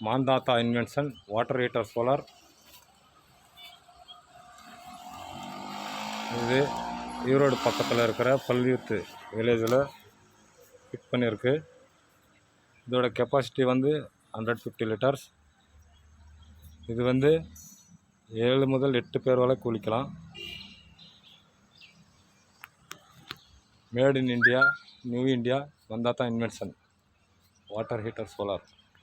Mandhata invention water heater solar. இது ஈரோடு பக்கத்தில் இருக்கிற பல்யூத் வில்லேஜில் ஃபிட் பண்ணியிருக்கு. இதோட கெப்பாசிட்டி வந்து 150 லிட்டர்ஸ். இது வந்து 7 முதல் 8 பேர் வரை குளிக்கலாம். Made in India, new India, Mandhatha invention water heater solar.